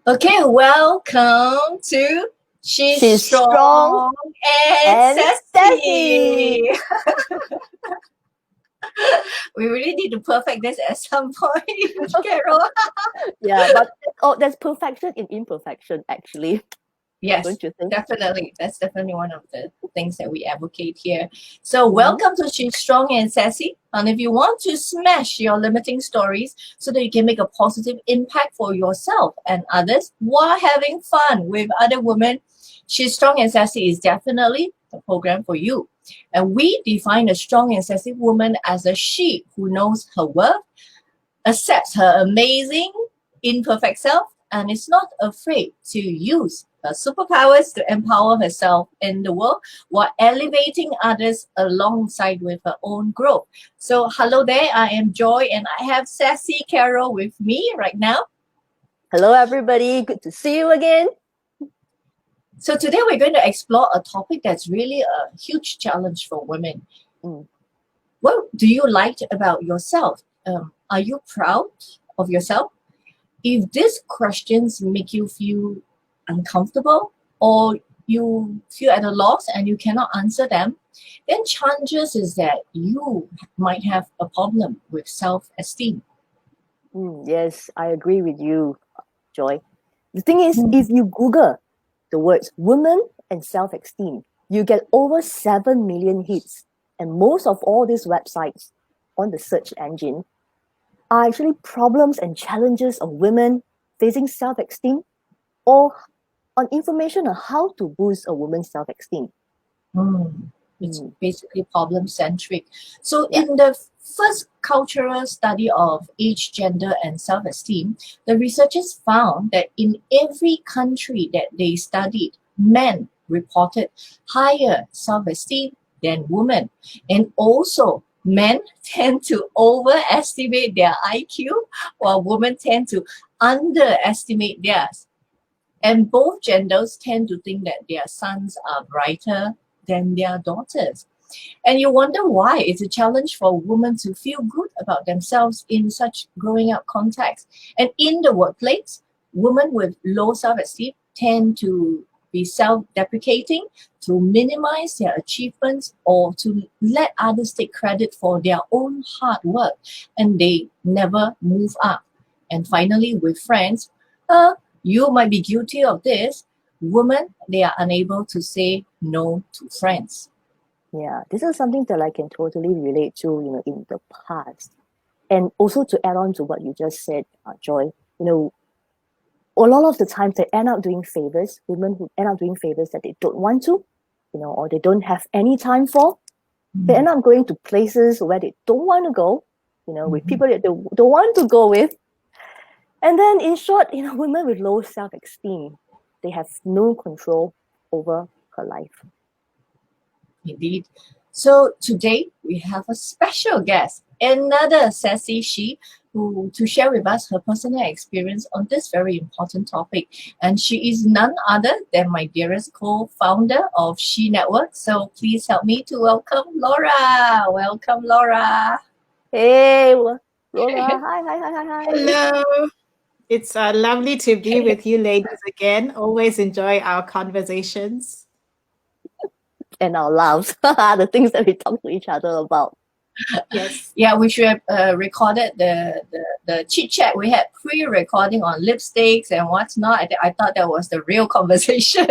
Okay, welcome to She's She's strong Strong and and sassy. Sassy. We really need to perfect this at some point, Carol. Yeah, but there's perfection in imperfection, actually. Yes, Don't you think? definitely. That's definitely one of the things that we advocate here. So, Mm-hmm. welcome to She's Strong and Sassy. And if you want to smash your limiting stories so that you can make a positive impact for yourself and others while having fun with other women, She's Strong and Sassy is definitely the program for you. And we define a strong and sassy woman as a she who knows her worth, accepts her amazing, imperfect self, and is not afraid to use her superpowers to empower herself in the world while elevating others alongside with her own growth. So, hello there, I am Joy, and I have Sassy Carol with me right now. Hello, everybody. Good to see you again. So, today we're going to explore a topic that's really a huge challenge for women. Mm. What do you like about yourself? Are you proud of yourself? If these questions make you feel uncomfortable or you feel at a loss and you cannot answer them, then chances is that you might have a problem with self-esteem. Yes, I agree with you, Joy. The thing is, Hmm. if you Google the words women and self-esteem, you get over 7 million hits. And most of all these websites on the search engine are actually problems and challenges of women facing self-esteem or on information on how to boost a woman's self-esteem. Hmm. It's Mm, basically problem centric. So, yeah. in the first cultural study of age, gender, and self esteem, the researchers found that in every country that they studied, men reported higher self esteem than women. And also, men tend to overestimate their IQ, while women tend to underestimate theirs. And both genders tend to think that their sons are brighter than their daughters. And you wonder why it's a challenge for women to feel good about themselves in such growing up context. And in the workplace, women with low self esteem tend to be self deprecating, to minimize their achievements, or to let others take credit for their own hard work, and they never move up. And finally, with friends, you might be guilty of this. Women, they are unable to say no to friends. Yeah, this is something that I can totally relate to, in the past. And also to add on to what you just said, Joy, a lot of the times they end up doing favors, women who end up doing favors that they don't want to, or they don't have any time for. They end up going to places where they don't want to go, with Mhm. people that they don't want to go with. And then in short, women with low self-esteem, they have no control over her life. Indeed. So today we have a special guest, another sassy she, who to share with us her personal experience on this very important topic. And she is none other than my dearest co-founder of She Network. So please help me to welcome Laura. Welcome, Laura. Hey, Laura, hi, hi, hi, hi, hi. Hello. It's lovely to be with you ladies again. Always enjoy our conversations. And our loves, the things that we talk to each other about. Yes. Yeah, we should have recorded the chit chat. We had pre-recording on lipsticks and what's not. I thought that was the real conversation.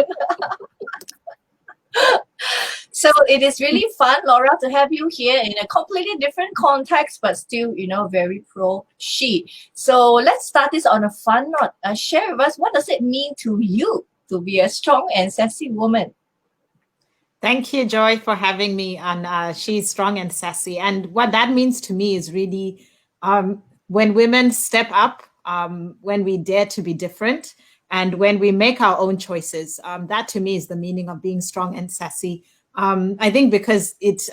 So it is really fun, Laura, to have you here in a completely different context, but still, very pro she. So let's start this on a fun note. Share with us, what does it mean to you to be a strong and sassy woman? Thank you, Joy, for having me on She's Strong and Sassy. And what that means to me is really when women step up, when we dare to be different, and when we make our own choices. That to me is the meaning of being strong and sassy. I think because it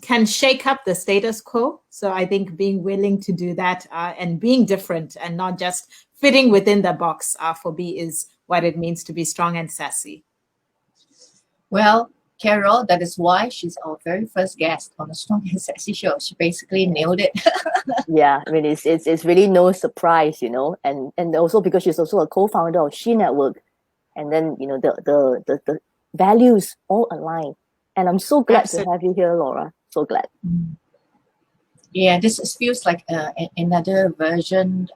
can shake up the status quo. So I think being willing to do that and being different and not just fitting within the box for me is what it means to be strong and sassy. Well, Carol, that is why she's our very first guest on the Strong and Sexy show. She basically nailed it. Yeah, I mean, it's really no surprise, and also because she's also a co-founder of She Network, and then the values all align, and I'm so glad to have you here, Laura. So glad. Yeah, feels like another version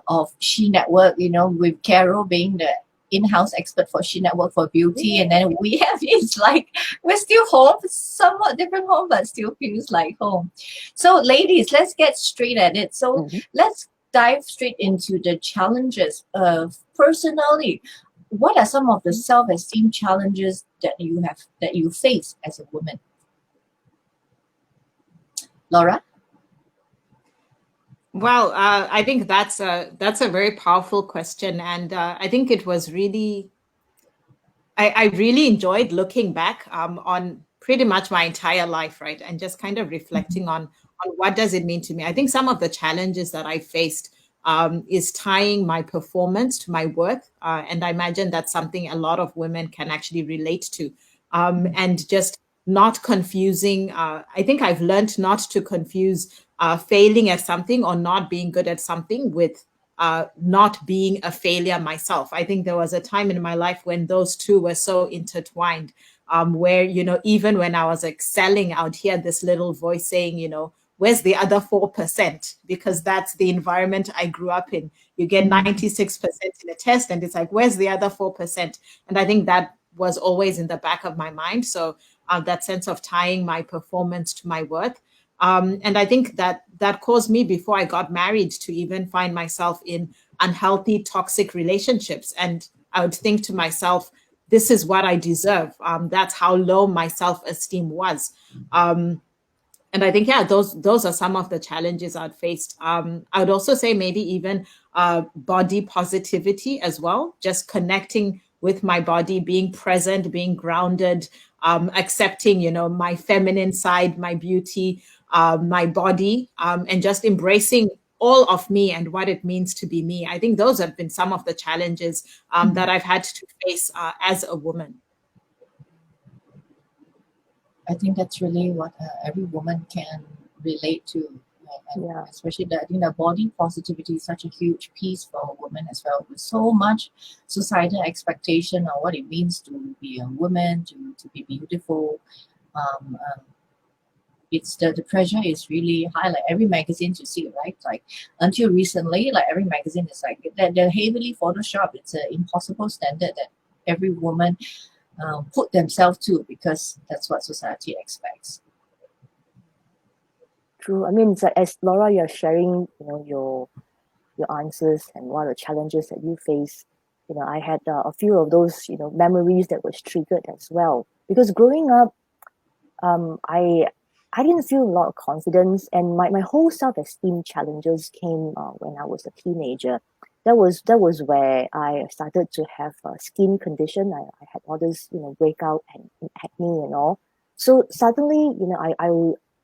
of She Network. With Carol being the in-house expert for She Network for beauty, and then we have it's like we're still home, somewhat different home, but still feels like home. So, ladies, let's get straight at it. So, let's dive straight into the challenges. Personally, what are some of the self-esteem challenges that you face as a woman? Laura? Well, I think that's a very powerful question, and I think it was really, I really enjoyed looking back on pretty much my entire life, right, and just kind of reflecting on what does it mean to me. I think some of the challenges that I faced is tying my performance to my worth, and I imagine that's something a lot of women can actually relate to, and just not confusing. I think I've learned not to confuse failing at something or not being good at something with not being a failure myself. I think there was a time in my life when those two were so intertwined, where, even when I was excelling, I would hear this little voice saying, where's the other 4%? Because that's the environment I grew up in. You get 96% in a test, and it's like, where's the other 4%? And I think that was always in the back of my mind. So that sense of tying my performance to my worth. And I think that caused me, before I got married, to even find myself in unhealthy, toxic relationships. And I would think to myself, this is what I deserve. That's how low my self-esteem was. And I think, those are some of the challenges I'd faced. I would also say maybe even body positivity as well, just connecting with my body, being present, being grounded, accepting, my feminine side, my beauty, my body, and just embracing all of me and what it means to be me. I think those have been some of the challenges that I've had to face as a woman. I think that's really what every woman can relate to. And especially I think that body positivity is such a huge piece for a woman as well. With so much societal expectation on what it means to be a woman, to be beautiful. It's the pressure is really high. Like every magazine you see, right? Like until recently, like every magazine is like they're heavily Photoshop. It's an impossible standard that every woman put themselves to, because that's what society expects. True. I mean, it's like, as Laura, you're sharing, your answers and what are the challenges that you face. I had a few of those, memories that was triggered as well. Because growing up, I didn't feel a lot of confidence, and my whole self-esteem challenges came when I was a teenager. That was where I started to have a skin condition. I had all this, breakout and acne and all. So suddenly,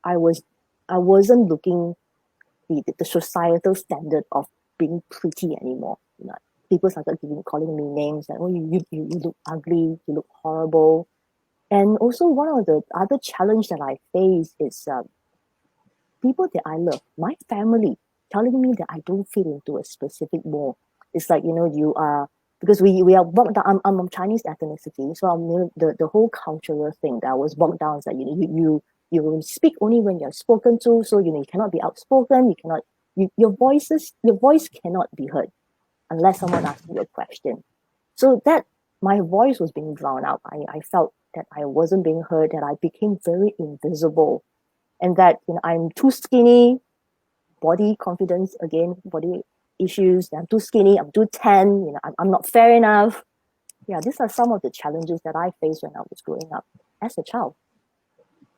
I wasn't looking the societal standard of being pretty anymore. People started calling me names like, oh, you look ugly, you look horrible. And also one of the other challenge that I face is people that I love, my family, telling me that I don't fit into a specific mold. It's like, you are, because we are bogged down. I'm of Chinese ethnicity, so the whole cultural thing that I was bogged down is that you speak only when you're spoken to, so you cannot be outspoken. You cannot your voice cannot be heard unless someone asks you a question. So that my voice was being drowned out. I felt that I wasn't being heard, that I became very invisible, and that I'm too skinny, body confidence again, body issues. I'm too skinny, I'm too tan, I'm not fair enough. Yeah, these are some of the challenges that I faced when I was growing up as a child.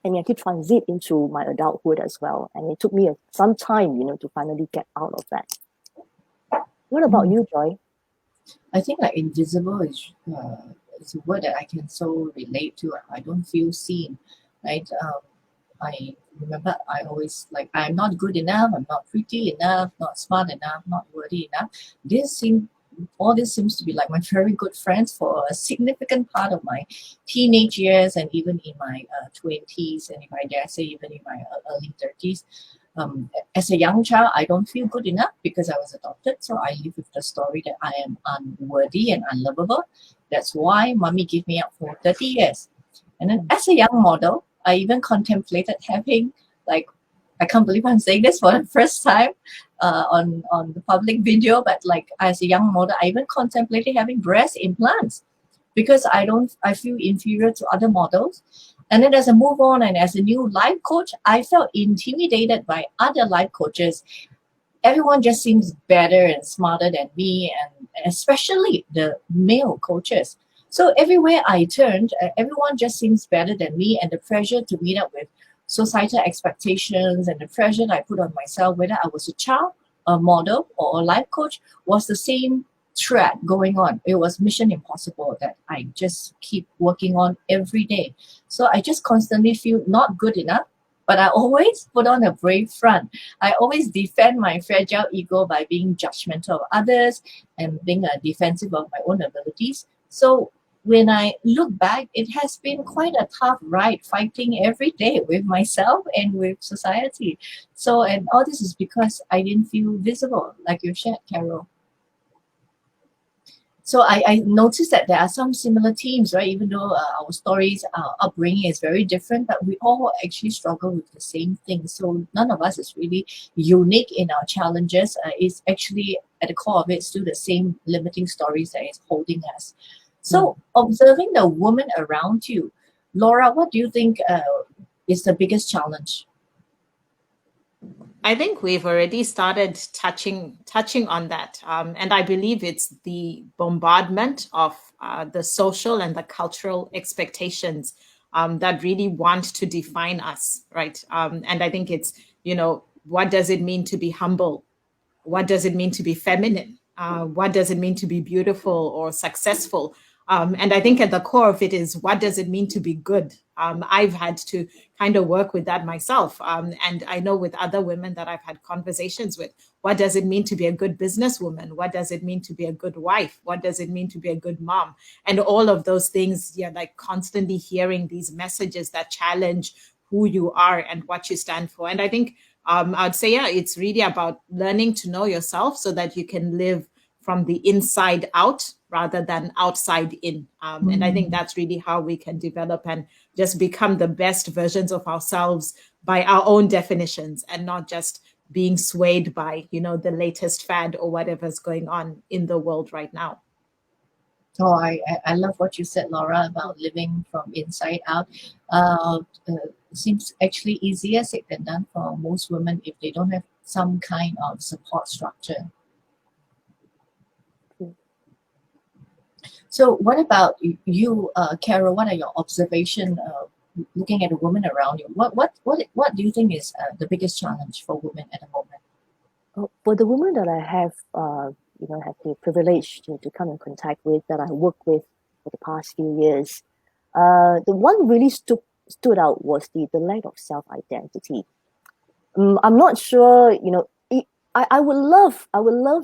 And to transit into my adulthood as well. And it took me some time, to finally get out of that. What about you, Joy? I think like invisible is a word that I can so relate to. I don't feel seen, right? I remember I always like, I'm not good enough, I'm not pretty enough, not smart enough, not worthy enough. This seemed all this seems to be like my very good friends for a significant part of my teenage years and even in my 20s, and if I dare say even in my early 30s. As a young child, I don't feel good enough because I was adopted, so I live with the story that I am unworthy and unlovable. That's why mommy gave me up for 30 years. And then as a young model, I even contemplated having, like, I can't believe I'm saying this for the first time on the public video, but like as a young model, I even contemplated having breast implants because I feel inferior to other models. And then as I move on and as a new life coach, I felt intimidated by other life coaches. Everyone just seems better and smarter than me, and especially the male coaches. So everywhere I turned, everyone just seems better than me, and the pressure to meet up with societal expectations and the pressure that I put on myself, whether I was a child, a model, or a life coach, was the same thread going on. It was mission impossible that I just keep working on every day. So I just constantly feel not good enough, but I always put on a brave front. I always defend my fragile ego by being judgmental of others and being defensive of my own abilities. So when I look back, it has been quite a tough ride fighting every day with myself and with society. So, and all this is because I didn't feel visible, like you shared, Carol. So I noticed that there are some similar themes, right? Even though our stories, our upbringing is very different, but we all actually struggle with the same thing. So none of us is really unique in our challenges. It's actually at the core of it still the same limiting stories that is holding us. So observing the woman around you, Laura, what do you think is the biggest challenge? I think we've already started touching on that, and I believe it's the bombardment of the social and the cultural expectations that really want to define us, right? And I think it's, what does it mean to be humble? What does it mean to be feminine? What does it mean to be beautiful or successful? And I think at the core of it is, what does it mean to be good? I've had to kind of work with that myself. And I know with other women that I've had conversations with, what does it mean to be a good businesswoman? What does it mean to be a good wife? What does it mean to be a good mom? And all of those things, like constantly hearing these messages that challenge who you are and what you stand for. And I think I'd say, it's really about learning to know yourself so that you can live from the inside out rather than outside in. And I think that's really how we can develop and just become the best versions of ourselves by our own definitions and not just being swayed by, the latest fad or whatever's going on in the world right now. Oh, I love what you said, Laura, about living from inside out. Seems actually easier said than done for most women if they don't have some kind of support structure. So what about you, Carol? What are your observations looking at a woman around you? What do you think is the biggest challenge for women at the moment? For the women that I have, have the privilege to come in contact with, that I work with for the past few years, the one really stood out was the lack of self-identity. I'm not sure, I would love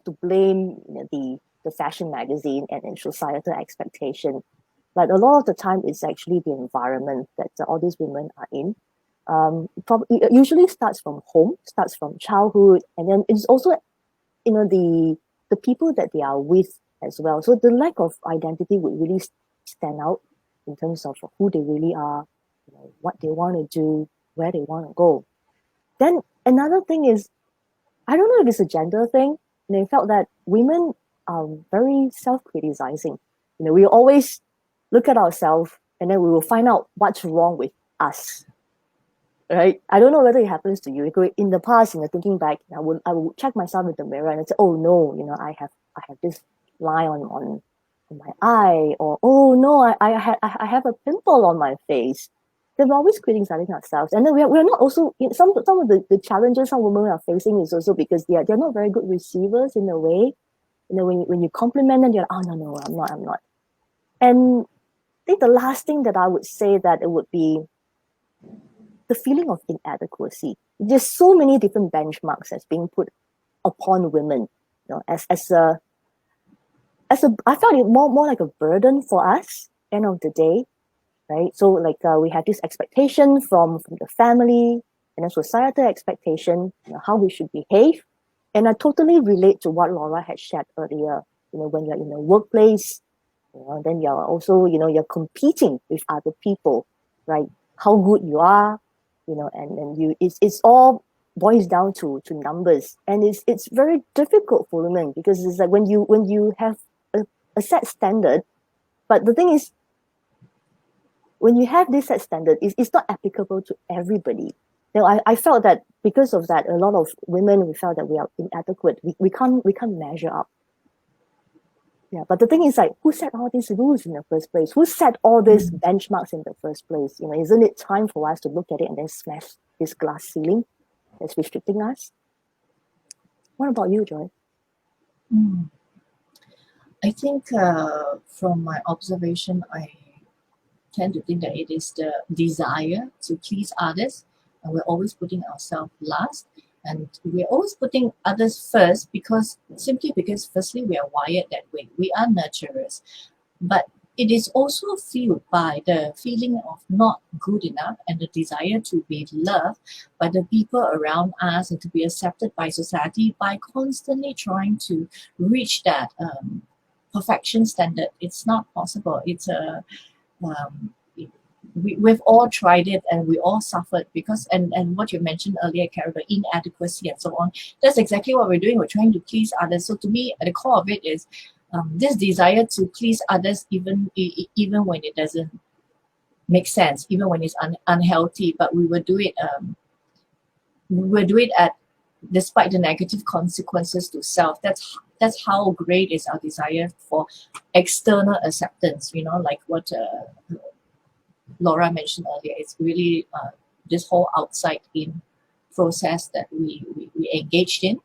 to blame the fashion magazine and societal expectation, but a lot of the time it's actually the environment that all these women are in. It usually starts from home, starts from childhood, and then it's also, the people that they are with as well. So the lack of identity would really stand out in terms of who they really are, what they want to do, where they want to go. Then another thing is, I don't know if it's a gender thing. They felt that women are very self-criticizing. We always look at ourselves and then we will find out what's wrong with us. Right? I don't know whether it happens to you. In the past, thinking back, I would check myself in the mirror and I'd say, oh no, I have this line on my eye, or oh no, I have a pimple on my face. We're always criticizing ourselves, and then we're not also some of the challenges some women are facing is also because they're not very good receivers in a way. When you compliment them, you're like, oh no, I'm not. And I think the last thing that I would say that it would be the feeling of inadequacy. There's so many different benchmarks that's being put upon women, as I felt it more like a burden for us, end of the day, right? So like we have this expectation from the family and a societal expectation, how we should behave. And I totally relate to what Laura had shared earlier. When you're in the workplace, then you're also, you're competing with other people, right? How good you are, and it's all boils down to numbers, and it's very difficult for women because it's like when you have a set standard, but the thing is, when you have this set standard, it's not applicable to everybody. I felt that because of that, a lot of women, we felt that we are inadequate. We can't measure up. Yeah, but the thing is, like, who set all these rules in the first place? Who set all these benchmarks in the first place? Isn't it time for us to look at it and then smash this glass ceiling that's restricting us? What about you, Joy? I think from my observation, I tend to think that it is the desire to please others, and we're always putting ourselves last, and we're always putting others first simply because firstly we are wired that way. We are nurturers, but it is also fueled by the feeling of not good enough and the desire to be loved by the people around us and to be accepted by society by constantly trying to reach that perfection standard. It's not possible. It's a we've all tried it and we all suffered because and what you mentioned earlier, Carol, the inadequacy and so on. That's exactly what we're doing. We're trying to please others. So to me, at the core of it is this desire to please others, even when it doesn't make sense, even when it's unhealthy. But we will do it. We will do it at despite the negative consequences to self. That's how great is our desire for external acceptance. Like what Laura mentioned earlier. It's really this whole outside in process that we engaged in.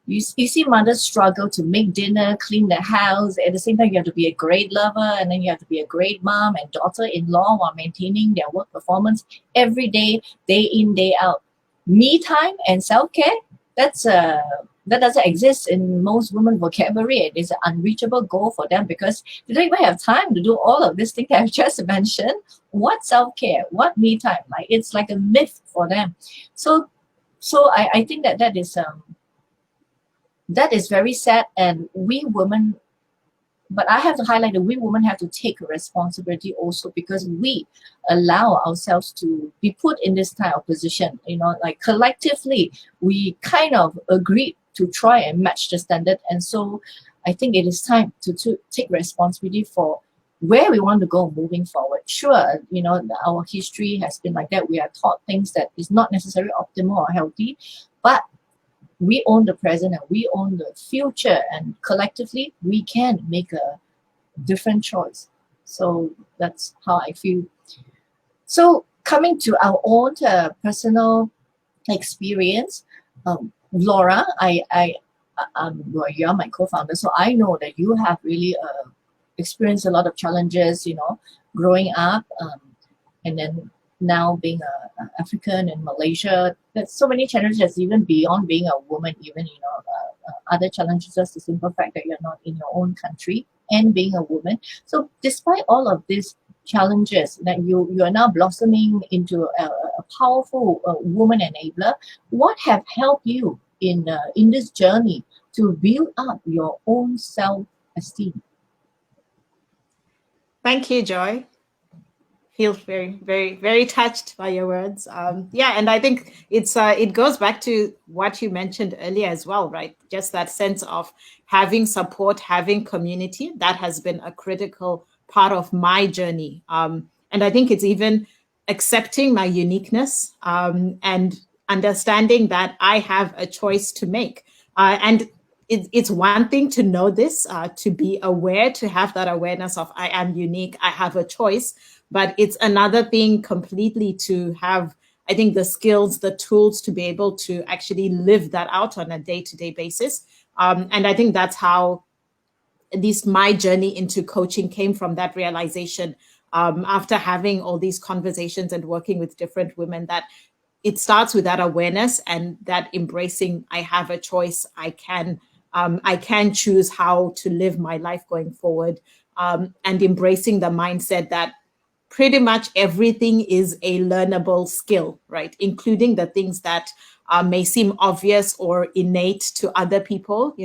You see mothers struggle to make dinner, clean the house. At the same time, you have to be a great lover, and then you have to be a great mom and daughter-in-law while maintaining their work performance every day in, day out. Me time and self-care, that doesn't exist in most women's vocabulary. It is an unreachable goal for them because they don't even have time to do all of these things that I've just mentioned. What self-care? What me time? Like it's like a myth for them. So I think that is very sad, and we women, but I have to highlight that we women have to take responsibility also because we allow ourselves to be put in this kind of position. Like collectively, we kind of agreed to try and match the standard. And so I think it is time to take responsibility for where we want to go moving forward. Sure, our history has been like that. We are taught things that is not necessarily optimal or healthy, but we own the present and we own the future, and collectively we can make a different choice. So that's how I feel. So coming to our own personal experience, Laura, you're my co-founder, so I know that you have really experienced a lot of challenges, growing up, and then now being a African in Malaysia. There's so many challenges even beyond being a woman, even other challenges, just the simple fact that you're not in your own country and being a woman. So despite all of these challenges, that you are now blossoming into a powerful woman enabler, what have helped you in this journey to build up your own self-esteem? Thank you, Joy. Feel very, very, very touched by your words. And I think it goes back to what you mentioned earlier as well, right? Just that sense of having support, having community, that has been a critical part of my journey. And I think it's even accepting my uniqueness and understanding that I have a choice to make. And it's one thing to know this, to be aware, to have that awareness of I am unique, I have a choice. But it's another thing completely to have, I think, the skills, the tools to be able to actually live that out on a day-to-day basis. And I think that's how at least my journey into coaching came from, that realization after having all these conversations and working with different women, that it starts with that awareness and that embracing I have a choice, I can I can choose how to live my life going forward, and embracing the mindset that pretty much everything is a learnable skill, right? Including the things that may seem obvious or innate to other people.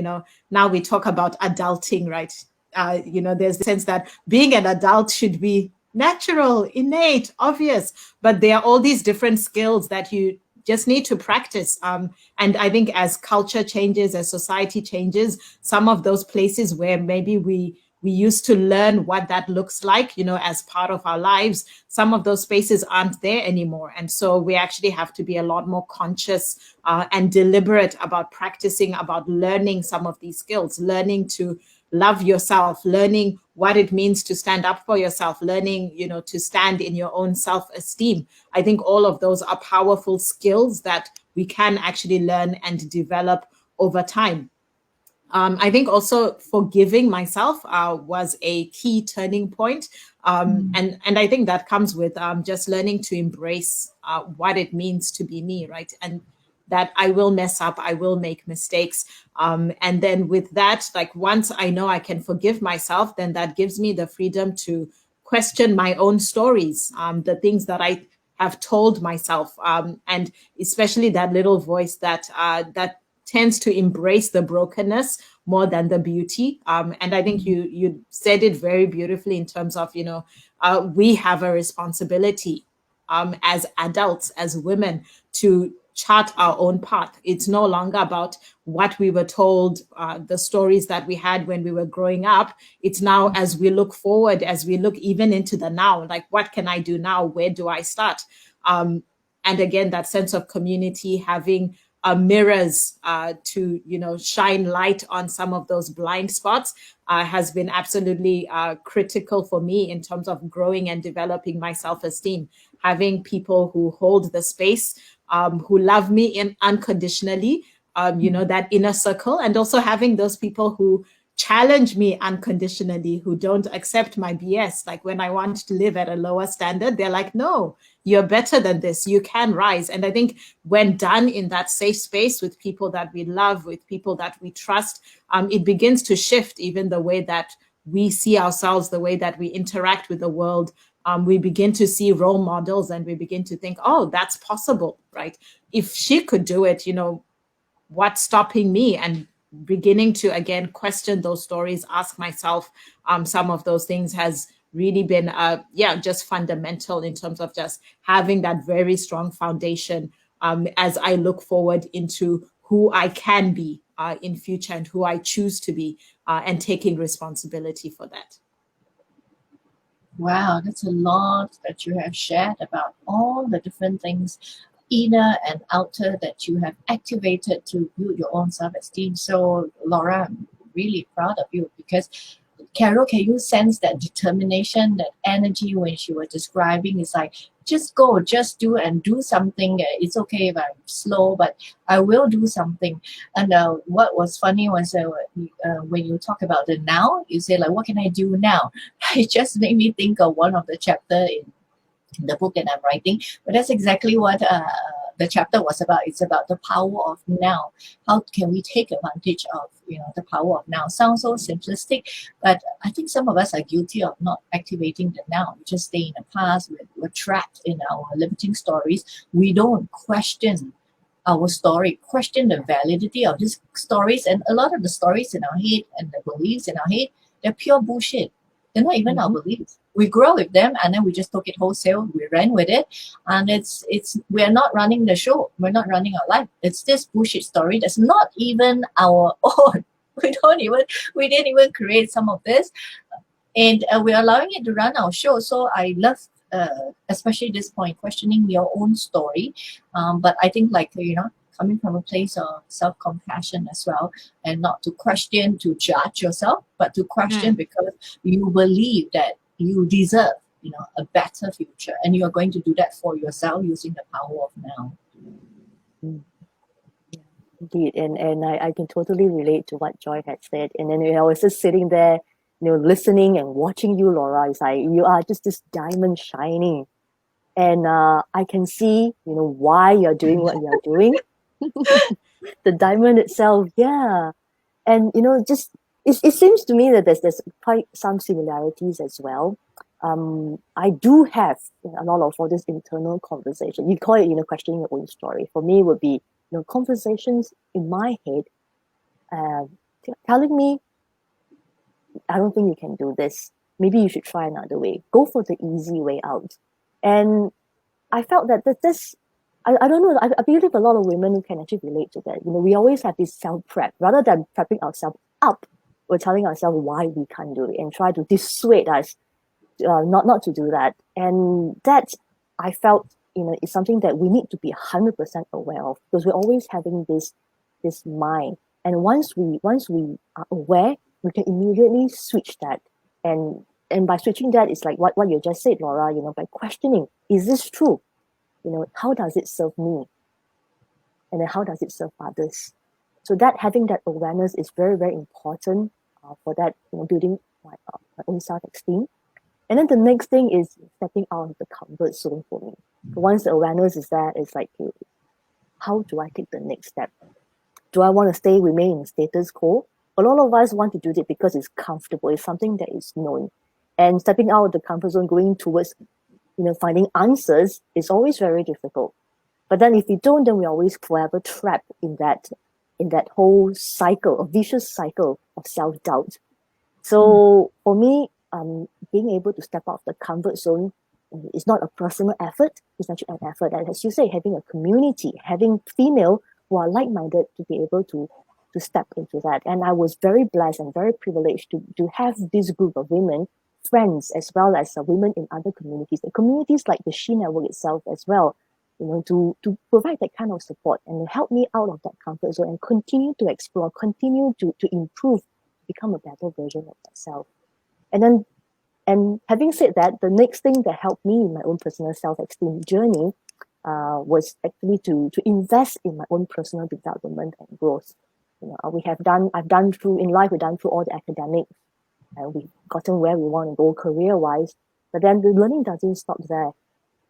Now we talk about adulting, right? There's the sense that being an adult should be natural, innate, obvious, but there are all these different skills that you just need to practice. And I think as culture changes, as society changes, some of those places where maybe we used to learn what that looks like, as part of our lives, some of those spaces aren't there anymore. And so we actually have to be a lot more conscious and deliberate about practicing, about learning some of these skills, learning to love yourself, learning what it means to stand up for yourself, learning, to stand in your own self-esteem. I think all of those are powerful skills that we can actually learn and develop over time. I think also forgiving myself was a key turning point. And I think that comes with just learning to embrace what it means to be me, right? And that I will mess up, I will make mistakes. And then with that, like once I know I can forgive myself, then that gives me the freedom to question my own stories, the things that I have told myself, and especially that little voice that tends to embrace the brokenness more than the beauty. And I think you said it very beautifully in terms of, we have a responsibility as adults, as women, to chart our own path. It's no longer about what we were told, the stories that we had when we were growing up. It's now, as we look forward, as we look even into the now, like, what can I do now? Where do I start? And again, that sense of community, having mirrors to shine light on some of those blind spots has been absolutely critical for me in terms of growing and developing my self-esteem. Having people who hold the space, who love me unconditionally, that inner circle, and also having those people who challenge me unconditionally, who don't accept my BS. Like when I want to live at a lower standard, they're like, no, you're better than this. You can rise. And I think when done in that safe space with people that we love, with people that we trust, it begins to shift even the way that we see ourselves, the way that we interact with the world. We begin to see role models and we begin to think, oh, that's possible, right? If she could do it, what's stopping me? And beginning to, again, question those stories, ask myself some of those things has really been, just fundamental in terms of just having that very strong foundation as I look forward into who I can be in future and who I choose to be, and taking responsibility for that. Wow, that's a lot that you have shared about all the different things, inner and outer, that you have activated to build your own self-esteem. So, Laura, I'm really proud of you, because Carol, can you sense that determination, that energy when she was describing? It's like, just go, just do, and do something. It's okay if I'm slow, but I will do something. And what was funny was when you talk about the now, you say like, what can I do now? It just made me think of one of the chapter in the book that I'm writing. But that's exactly what the chapter was about. It's about the power of now. How can we take advantage of the power of now? Sounds so simplistic, but I think some of us are guilty of not activating the now. We just stay in the past. We're trapped in our limiting stories. We don't question our story, question the validity of these stories. And a lot of the stories in our head and the beliefs in our head, they're pure bullshit. They're not even our beliefs. We grow with them and then we just took it wholesale. We ran with it, and we're not running the show. We're not running our life. It's this bullshit story that's not even our own. We didn't even create some of this, and we're allowing it to run our show. So I love, especially this point, questioning your own story. But I think coming from a place of self-compassion as well, and not to question, to judge yourself, but to question because you believe that you deserve, a better future, and you are going to do that for yourself using the power of now. Indeed, and I can totally relate to what Joy had said. And then I was just sitting there, listening and watching you, Laura. It's like you are just this diamond shining, and I can see, why you're doing what you're doing. The diamond itself, yeah. And just it seems to me that there's quite some similarities as well. I do have a lot of all this internal conversation. You call it, questioning your own story. For me, it would be, conversations in my head, telling me, I don't think you can do this. Maybe you should try another way. Go for the easy way out. And I felt that this, I don't know, I believe a lot of women can actually relate to that. We always have this self-prep. Rather than prepping ourselves up, we're telling ourselves why we can't do it and try to dissuade us not to do that. And that, I felt, is something that we need to be 100% aware of, because we're always having this mind. And once we are aware, we can immediately switch that. And by switching that, it's like what you just said, Laura, by questioning, is this true? How does it serve me? And then how does it serve others? So that having that awareness is very, very important for that, building my own self-esteem. And then the next thing is stepping out of the comfort zone for me. So once the awareness is there, it's like, how do I take the next step? Do I want to remain in status quo? A lot of us want to do it because it's comfortable. It's something that is known. And stepping out of the comfort zone, going towards, finding answers is always very difficult. But then if we don't, then we're always forever trapped in that whole cycle, a vicious cycle of self-doubt. So for me, being able to step out of the comfort zone is not a personal effort, it's actually an effort. And as you say, having a community, having female who are like-minded to be able to step into that. And I was very blessed and very privileged to have this group of women, friends, as well as women in other communities, and communities like the She Network itself as well, to provide that kind of support and help me out of that comfort zone and continue to explore, continue to improve, become a better version of myself. And having said that, the next thing that helped me in my own personal self-esteem journey was actually to invest in my own personal development and growth. I've done through all the academics, and we've gotten where we want to go career-wise. But then the learning doesn't stop there,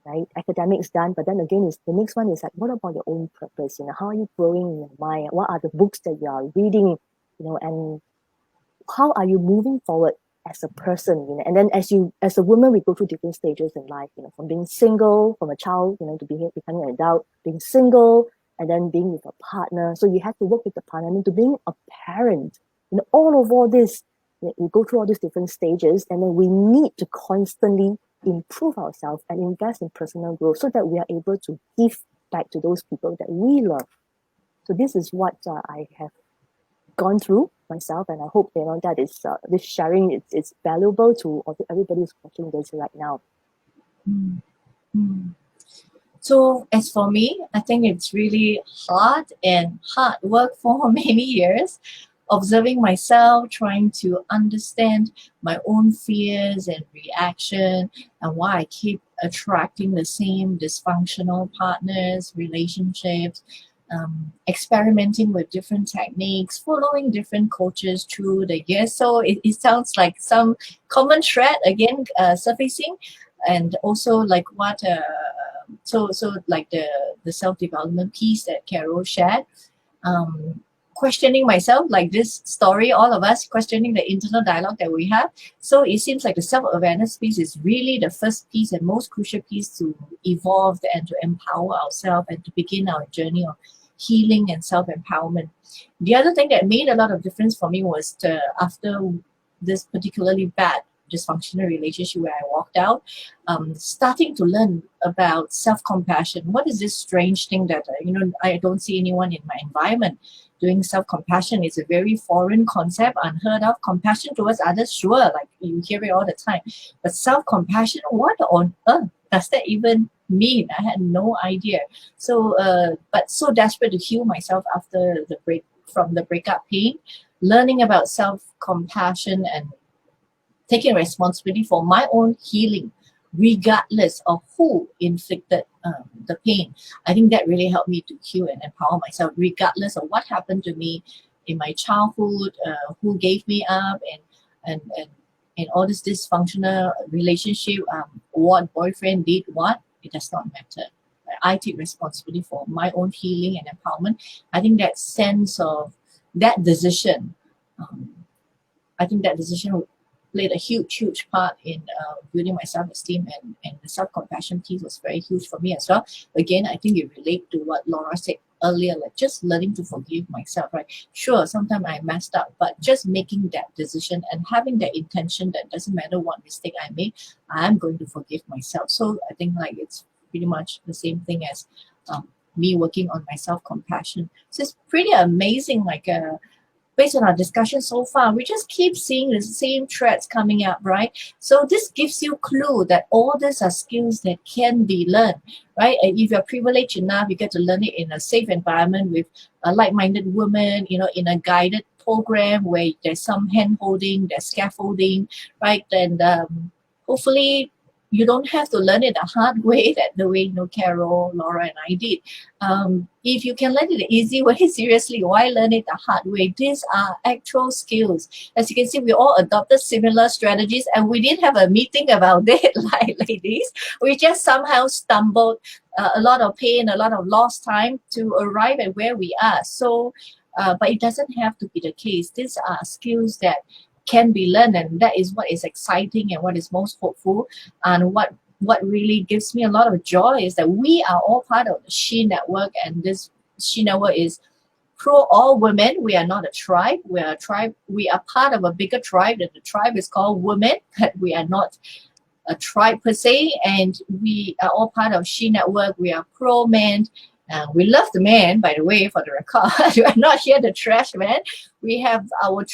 right? Academics done, but then again, the next one is like, what about your own purpose? How are you growing in your mind? What are the books that you are reading? And how are you moving forward as a person? And then as a woman, we go through different stages in life. From being single, from a child, to becoming an adult, being single, and then being with a partner. So you have to work with the partner, and to being a parent. All this, we go through all these different stages, and then we need to constantly improve ourselves and invest in personal growth so that we are able to give back to those people that we love. So this is what I have gone through myself, and I hope that is this sharing it's valuable to everybody who's watching this right now. So as for me, I think it's really hard work for many years, observing myself, trying to understand my own fears and reaction, and why I keep attracting the same dysfunctional partners, relationships, experimenting with different techniques, following different coaches through the years. So it sounds like some common thread again surfacing, and also like what so like the self-development piece that Carol shared. Questioning myself, like this story, all of us questioning the internal dialogue that we have. So it seems like the self-awareness piece is really the first piece and most crucial piece to evolve and to empower ourselves and to begin our journey of healing and self-empowerment. The other thing that made a lot of difference for me was after this particularly bad dysfunctional relationship where I walked out, starting to learn about self-compassion. What is this strange thing that I don't see anyone in my environment doing self-compassion? Is a very foreign concept, unheard of. Compassion towards others, sure, like you hear it all the time. But self-compassion, what on earth does that even mean? I had no idea. So, but so desperate to heal myself after from the breakup pain, learning about self-compassion and taking responsibility for my own healing, regardless of who inflicted the pain. I think that really helped me to heal and empower myself, regardless of what happened to me in my childhood, who gave me up, and all this dysfunctional relationship, what boyfriend did what, it does not matter. I take responsibility for my own healing and empowerment. I think that sense of that decision I think that decision played a huge part in building my self-esteem, and the self-compassion piece was very huge for me as well. Again, I think it relates to what Laura said earlier, like just learning to forgive myself, right? Sure, sometimes I messed up, but just making that decision and having that intention that doesn't matter what mistake I make, I'm going to forgive myself. So I think like it's pretty much the same thing as me working on my self-compassion. So it's pretty amazing, like based on our discussion so far, we just keep seeing the same threads coming up, right? So this gives you clue that all these are skills that can be learned, right? And if you're privileged enough, you get to learn it in a safe environment with a like-minded woman, in a guided program where there's some hand-holding, there's scaffolding, right? And hopefully you don't have to learn it the hard way, that the way Carol, Laura, and I did. If you can learn it the easy way, seriously, why learn it the hard way? These are actual skills. As you can see, we all adopted similar strategies, and we didn't have a meeting about it, like ladies. We just somehow stumbled, a lot of pain, a lot of lost time to arrive at where we are. So, but it doesn't have to be the case. These are skills that can be learned, and that is what is exciting and what is most hopeful, and what really gives me a lot of joy is that we are all part of the She Network, and this She Network is pro all women. We are not a tribe. We are a tribe. We are part of a bigger tribe, and the tribe is called women, but we are not a tribe per se, and we are all part of She Network. We are pro men. We love the man, by the way, for the record. We are not here to trash men. We have our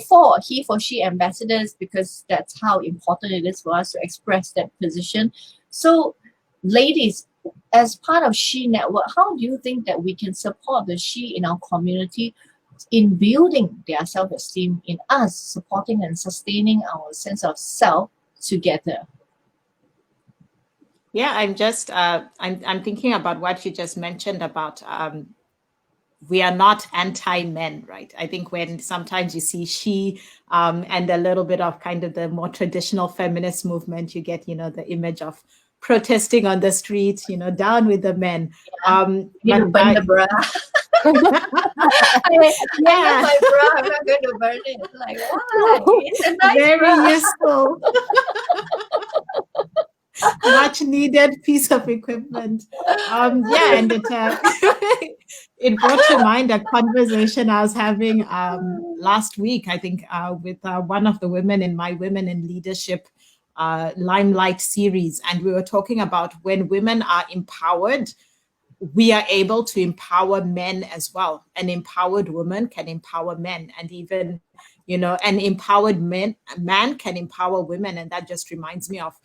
four he for she ambassadors, because that's how important it is for us to express that position. So ladies, as part of She Network, how do you think that we can support the she in our community in building their self-esteem, in us supporting and sustaining our sense of self together? Yeah, I'm just I'm thinking about what you just mentioned about we are not anti-men, right? I think when sometimes you see she and a little bit of kind of the more traditional feminist movement, you get, the image of protesting on the streets, down with the men. You need to burn the bra. I love my bra. I'm not going to burn it. Like, why? It's a nice Very bra. useful. Much needed piece of equipment. Yeah, and it brought to mind a conversation I was having last week, I think, with one of the women in my Women in Leadership Limelight series. And we were talking about when women are empowered, we are able to empower men as well. An empowered woman can empower men, and even, an empowered man can empower women. And that just reminds me of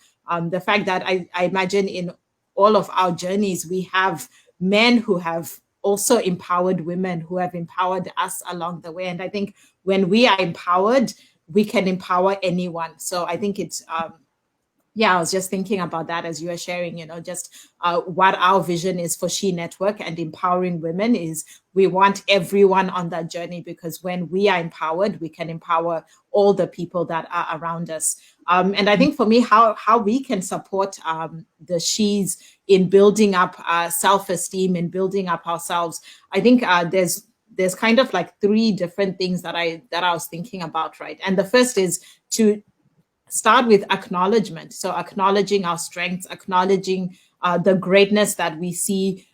the fact that I imagine in all of our journeys, we have men who have also empowered women, who have empowered us along the way. And I think when we are empowered, we can empower anyone. So I think it's, I was just thinking about that as you were sharing, just what our vision is for She Network and empowering women is we want everyone on that journey, because when we are empowered, we can empower all the people that are around us. And I think for me, how we can support the she's in building up self-esteem and building up ourselves, I think there's kind of like three different things that I was thinking about, right? And the first is to start with acknowledgement. So acknowledging our strengths, acknowledging the greatness that we see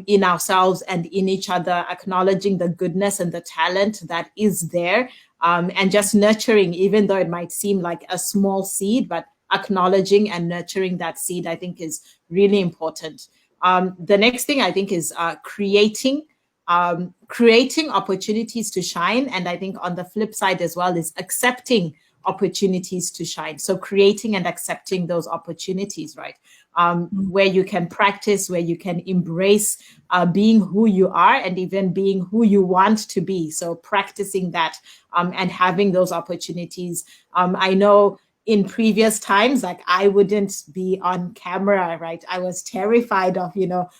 in ourselves and in each other, acknowledging the goodness and the talent that is there, and just nurturing, even though it might seem like a small seed, but acknowledging and nurturing that seed, I think, is really important. The next thing I think is creating opportunities to shine. And I think on the flip side as well is accepting opportunities to shine. So creating and accepting those opportunities, right? Where you can practice, where you can embrace being who you are and even being who you want to be. So practicing that and having those opportunities. I know in previous times, like I wouldn't be on camera, right? I was terrified of,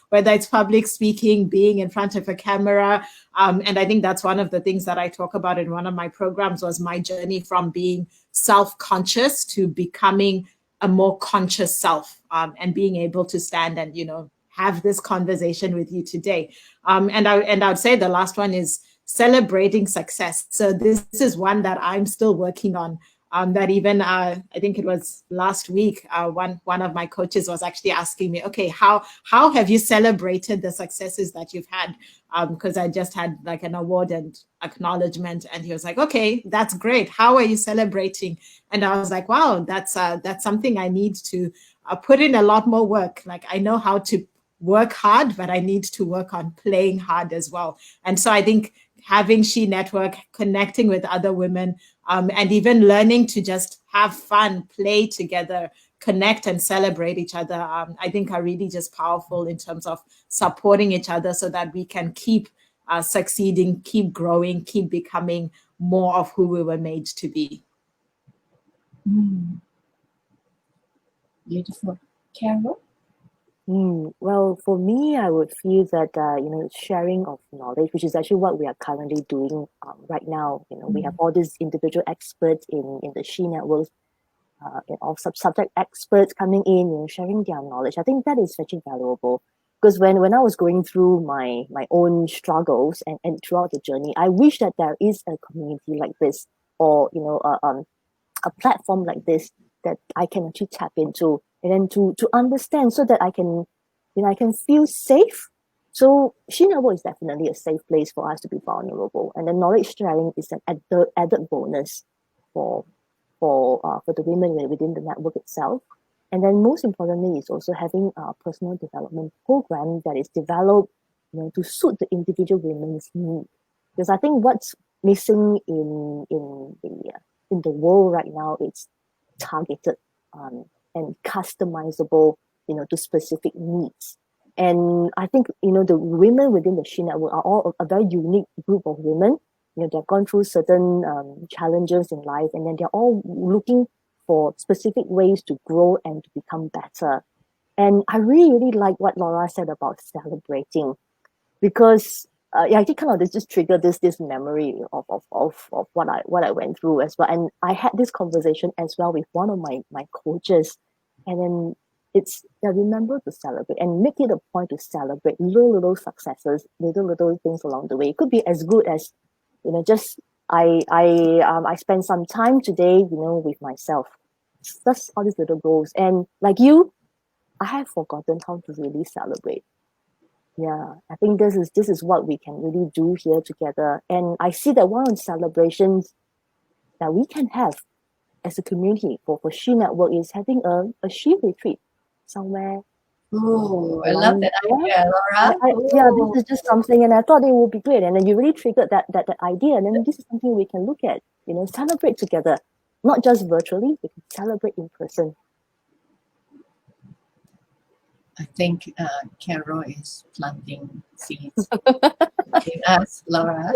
whether it's public speaking, being in front of a camera. And I think that's one of the things that I talk about in one of my programs was my journey from being self-conscious to becoming a more conscious self, and being able to stand and, have this conversation with you today. And I would say the last one is celebrating success. So this is one that I'm still working on. That even I think it was last week, one of my coaches was actually asking me, okay, how have you celebrated the successes that you've had? Because I just had like an award and acknowledgement, and he was like, okay, that's great. How are you celebrating? And I was like, wow, that's something I need to put in a lot more work. Like I know how to work hard, but I need to work on playing hard as well. And so I think having She Network, connecting with other women, and even learning to just have fun, play together, connect and celebrate each other, I think are really just powerful in terms of supporting each other so that we can keep succeeding, keep growing, keep becoming more of who we were made to be. Beautiful. Carol? Well, for me, I would feel that sharing of knowledge, which is actually what we are currently doing right now. We have all these individual experts in the She networks, all subject experts coming in, sharing their knowledge. I think that is actually valuable because when I was going through my own struggles and throughout the journey, I wish that there is a community like this, or a platform like this that I can actually tap into, and then to understand, so that I can feel safe. So She Network is definitely a safe place for us to be vulnerable, and the knowledge sharing is an added bonus for the women within the network itself. And then most importantly is also having a personal development program that is developed to suit the individual women's need. Because I think what's missing in the world right now, it's targeted and customizable, to specific needs. And I think, the women within the She Network are all a very unique group of women. They've gone through certain challenges in life, and then they're all looking for specific ways to grow and to become better. And I really, really like what Laura said about celebrating, because I think kind of this just triggered this memory of what I went through as well. And I had this conversation as well with one of my coaches, and then it's remember to celebrate and make it a point to celebrate little successes, little things along the way. It could be as good as just I spend some time today with myself. That's all these little goals. And like you, I have forgotten how to really celebrate. Yeah, I think this is what we can really do here together. And I see that one of the celebrations that we can have as a community for She Network is having a She retreat somewhere. Oh, I love that idea, Laura. Yeah, this is just something, and I thought it would be great. And then you really triggered that idea, and then this is something we can look at, celebrate together, not just virtually, we can celebrate in person. I think Carol is planting seeds in us, Laura.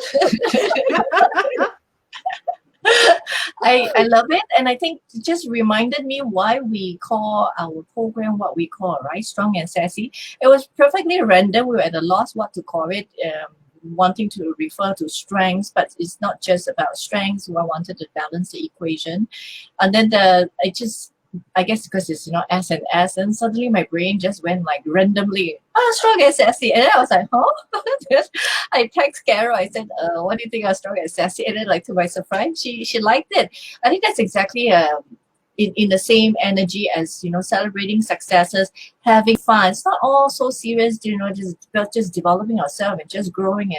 I love it, and I think it just reminded me why we call our program what we call, right? Strong and Sassy. It was perfectly random. We were at a loss what to call it, wanting to refer to strengths, but it's not just about strengths. We wanted to balance the equation, and then I guess because it's S and S, and suddenly my brain just went like randomly, strong and sassy, and then I was like, huh? I text Carol, I said, what do you think of strong and sassy? And then, like, to my surprise, she liked it. I think that's exactly in the same energy as celebrating successes, having fun. It's not all so serious, just developing ourselves and just growing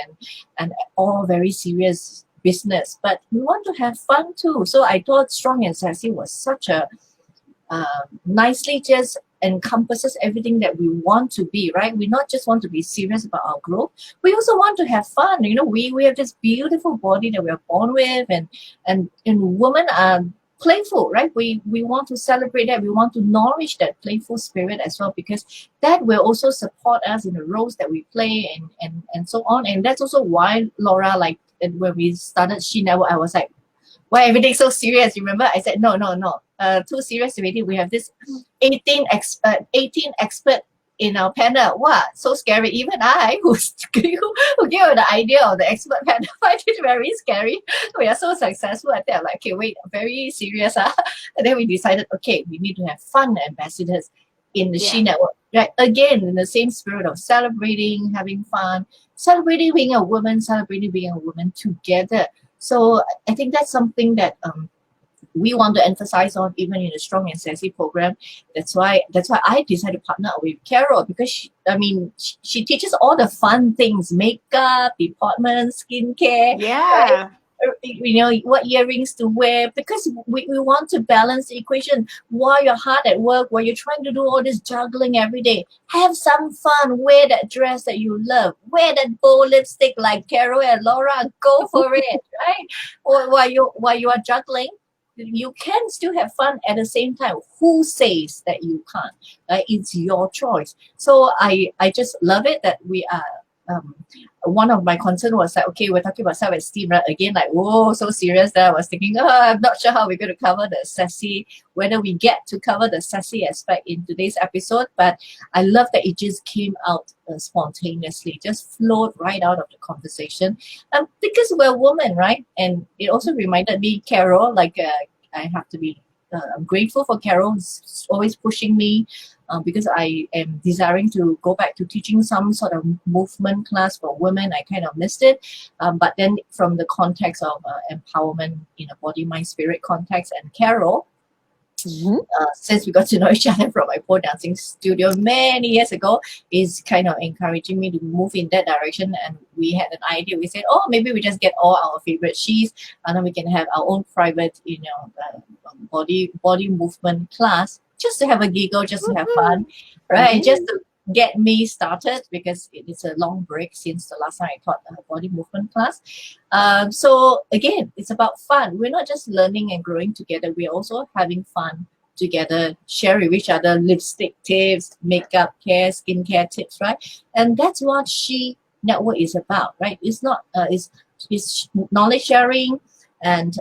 and all very serious business, but we want to have fun too. So I thought strong and sassy was such a nicely just encompasses everything that we want to be, right? We not just want to be serious about our growth, we also want to have fun. We have this beautiful body that we are born with, and women are playful, right? We want to celebrate that. We want to nourish that playful spirit as well, because that will also support us in the roles that we play and so on. And that's also why, Laura, like when we started She Network, I was like, why everything so serious? Remember, I said, no. Too serious already. We have this 18 expert in our panel. Wow, so scary. Even I, who gave the idea of the expert panel, find it very scary. We are so successful at that. Like, okay, wait, very serious. And then we decided, okay, we need to have fun ambassadors in the She Network. Right? Again, in the same spirit of celebrating, having fun, celebrating being a woman, celebrating being a woman together. So I think that's something that we want to emphasize on even in the Strong and Sassy program. That's why I decided to partner up with Carol, because she teaches all the fun things: makeup, department, skincare, right? Yeah. What earrings to wear, because we want to balance the equation. While you're hard at work, while you're trying to do all this juggling every day, have some fun. Wear that dress that you love. Wear that bold lipstick like Carol and Laura. Go for it, right? Or while you are juggling, you can still have fun at the same time. Who says that you can't? It's your choice. So I just love it that we are. One of my concern was like, okay, we're talking about self-esteem, right? Again, like, whoa, so serious that I was thinking, I'm not sure how we're going to cover the sassy, whether we get to cover the sassy aspect in today's episode. But I love that it just came out spontaneously, just flowed right out of the conversation. Because we're women, right? And it also reminded me, Carol, I have to be I'm grateful for Carol, who's always pushing me, because I am desiring to go back to teaching some sort of movement class for women. I kind of missed it. But then from the context of empowerment in a body, mind, spirit context, and Carol, since we got to know each other from my pole dancing studio many years ago, is kind of encouraging me to move in that direction. And we had an idea. We said, oh, maybe we just get all our favorite she's, and then we can have our own private, body movement class, just to have a giggle, just to have fun, right? Just to get me started, because it is a long break since the last time I taught a body movement class. So again, it's about fun. We're not just learning and growing together. We're also having fun together, sharing with each other lipstick tips, makeup care, skincare tips, right? And that's what She Network is about, right? It's not it's knowledge sharing, and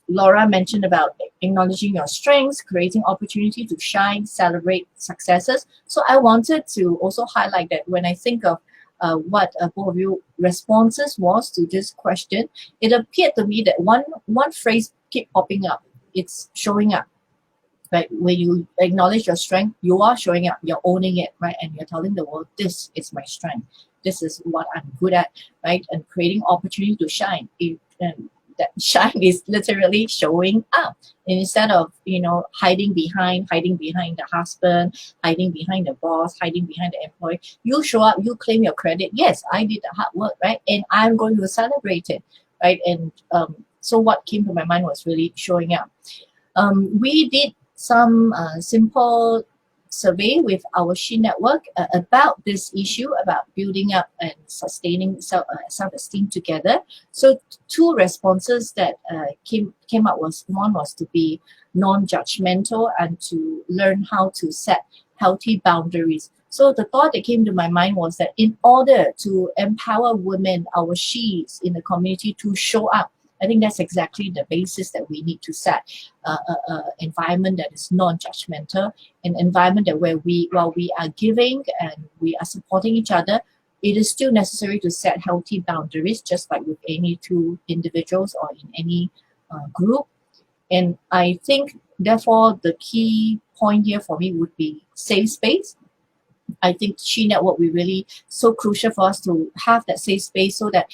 Laura mentioned about acknowledging your strengths, creating opportunity to shine, celebrate successes. So I wanted to also highlight that when I think of what both of you responses was to this question, it appeared to me that one phrase keep popping up. It's showing up. Right? When you acknowledge your strength, you are showing up, you're owning it, right? And you're telling the world, this is my strength. This is what I'm good at, right? And creating opportunity to shine. And that shine is literally showing up. And instead of, hiding behind the husband, hiding behind the boss, hiding behind the employee, you show up, you claim your credit. Yes, I did the hard work, right? And I'm going to celebrate it, right? And so what came to my mind was really showing up. We did some simple survey with our She Network about this issue, about building up and sustaining self-esteem together. So two responses that came up was, one was to be non-judgmental and to learn how to set healthy boundaries. So the thought that came to my mind was that in order to empower women, our she's in the community, to show up, I think that's exactly the basis that we need to set. Environment that is non-judgmental, an environment that while we are giving and we are supporting each other, it is still necessary to set healthy boundaries, just like with any two individuals or in any group. And I think, therefore, the key point here for me would be safe space. I think She Network will really so crucial for us to have that safe space, so that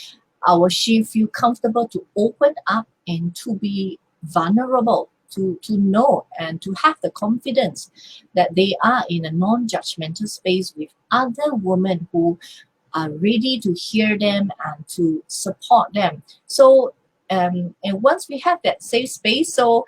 our she feel comfortable to open up and to be vulnerable, to know and to have the confidence that they are in a non-judgmental space with other women who are ready to hear them and to support them. So and once we have that safe space, so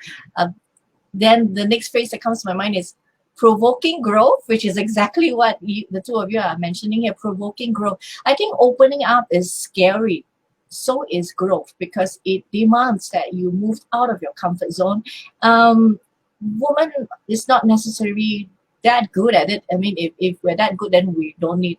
then the next phrase that comes to my mind is provoking growth, which is exactly what the two of you are mentioning here, provoking growth. I think opening up is scary. So is growth, because it demands that you move out of your comfort zone. Woman is not necessarily that good at it. I mean, if we're that good, then we don't need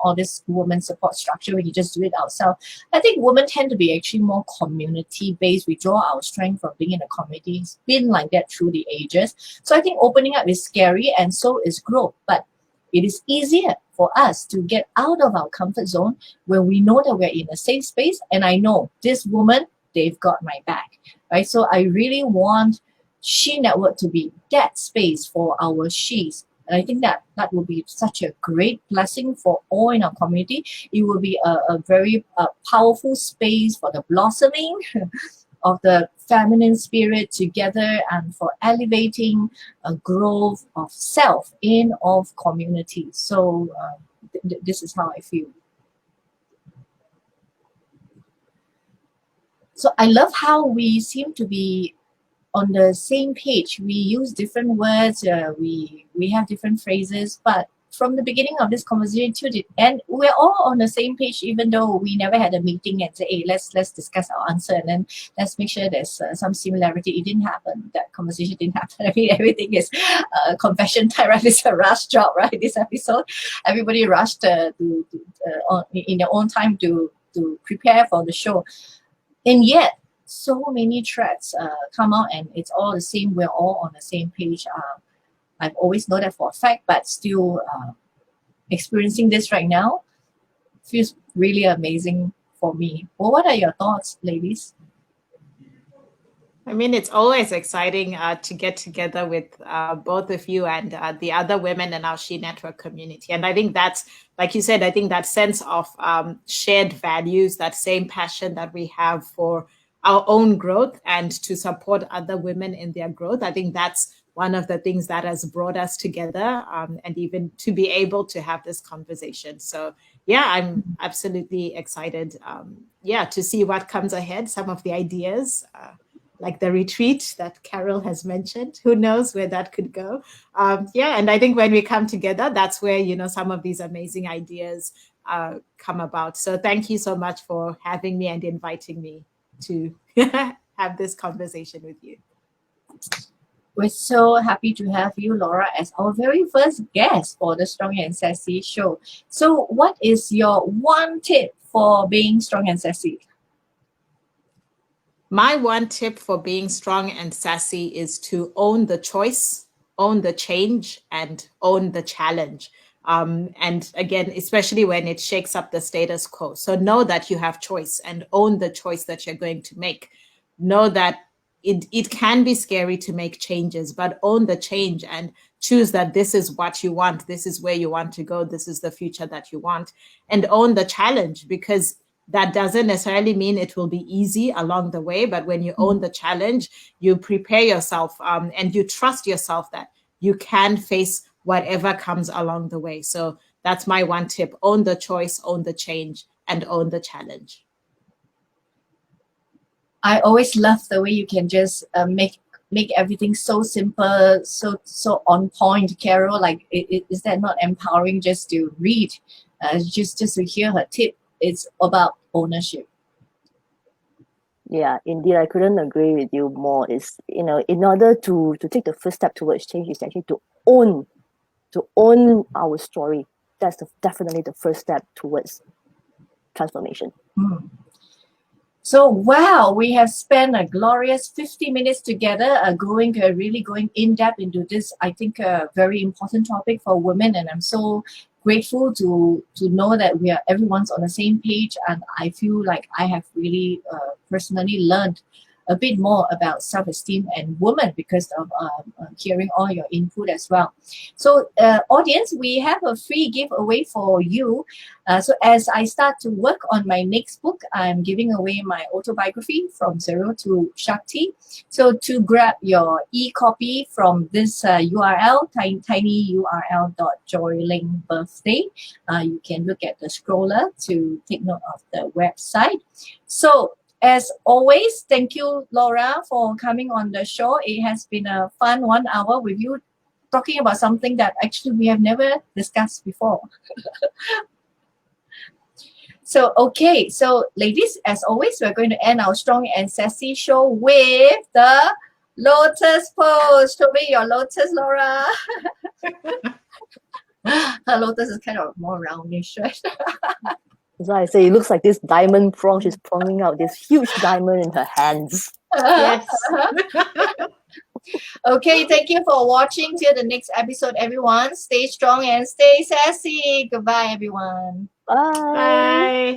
all this woman support structure. We can just do it ourselves. I think women tend to be actually more community based. We draw our strength from being in a community. It's been like that through the ages. So I think opening up is scary, and so is growth. But it is easier for us to get out of our comfort zone when we know that we're in a safe space. And I know this woman, they've got my back, right? So I really want She Network to be that space for our she's, And I think that that will be such a great blessing for all in our community. It will be a very powerful space for the blossoming of the feminine spirit together, and for elevating a growth of self in of community. So this is how I feel. So I love how we seem to be on the same page. We use different words, we have different phrases, but from the beginning of this conversation to the end, we're all on the same page, even though we never had a meeting and say, hey, let's discuss our answer, and then let's make sure there's some similarity. It didn't happen. That conversation didn't happen. I mean, everything is confession time, right? It's a rush job, right? This episode, everybody rushed in their own time to prepare for the show. And yet, so many threads come out, and it's all the same. We're all on the same page. I've always known that for a fact, but still experiencing this right now feels really amazing for me. Well, what are your thoughts, ladies? I mean, it's always exciting to get together with both of you and the other women in our She Network community. And I think that's, like you said, I think that sense of shared values, that same passion that we have for our own growth and to support other women in their growth. I think that's one of the things that has brought us together, and even to be able to have this conversation. So yeah, I'm absolutely excited, to see what comes ahead, some of the ideas, like the retreat that Carol has mentioned. Who knows where that could go? And I think when we come together, that's where, some of these amazing ideas come about. So thank you so much for having me and inviting me to have this conversation with you. We're so happy to have you, Laura, as our very first guest for the Strong and Sassy show. So what is your one tip for being strong and sassy? My one tip for being strong and sassy is to own the choice, own the change, and own the challenge. And again, especially when it shakes up the status quo. So know that you have choice and own the choice that you're going to make. Know that it can be scary to make changes, but own the change and choose that this is what you want. This is where you want to go. This is the future that you want. And own the challenge, because that doesn't necessarily mean it will be easy along the way. But when you own the challenge, you prepare yourself and you trust yourself that you can face whatever comes along the way. So that's my one tip. Own the choice, own the change, and own the challenge. I always love the way you can just make everything so simple, so on point, Carol. Like, is that not empowering just to read, just to hear her tip? It's about ownership. Yeah, indeed, I couldn't agree with you more. Is in order to take the first step towards change, is actually to own our story. That's definitely the first step towards transformation. So wow, we have spent a glorious 50 minutes together, really going in depth into this, I think, a very important topic for women, and I'm so grateful to know that everyone's on the same page, and I feel like I have really personally learned a bit more about self-esteem and women because of hearing all your input as well. So audience, we have a free giveaway for you. So as I start to work on my next book, I'm giving away my autobiography, From Zero to Shakti. So to grab your e-copy from this URL, tinyurl.joyleng birthday, you can look at the scroller to take note of the website. So as always, thank you, Laura, for coming on the show. It has been a fun 1 hour with you, talking about something that actually we have never discussed before. So, okay. So, ladies, as always, we're going to end our Strong and Sassy show with the lotus pose. Show me your lotus, Laura. Her lotus is kind of more roundish, right? That's why I say it looks like this diamond prong. She's pronging out this huge diamond in her hands. Yes. Okay, thank you for watching. Till the next episode, everyone. Stay strong and stay sassy. Goodbye, everyone. Bye. Bye.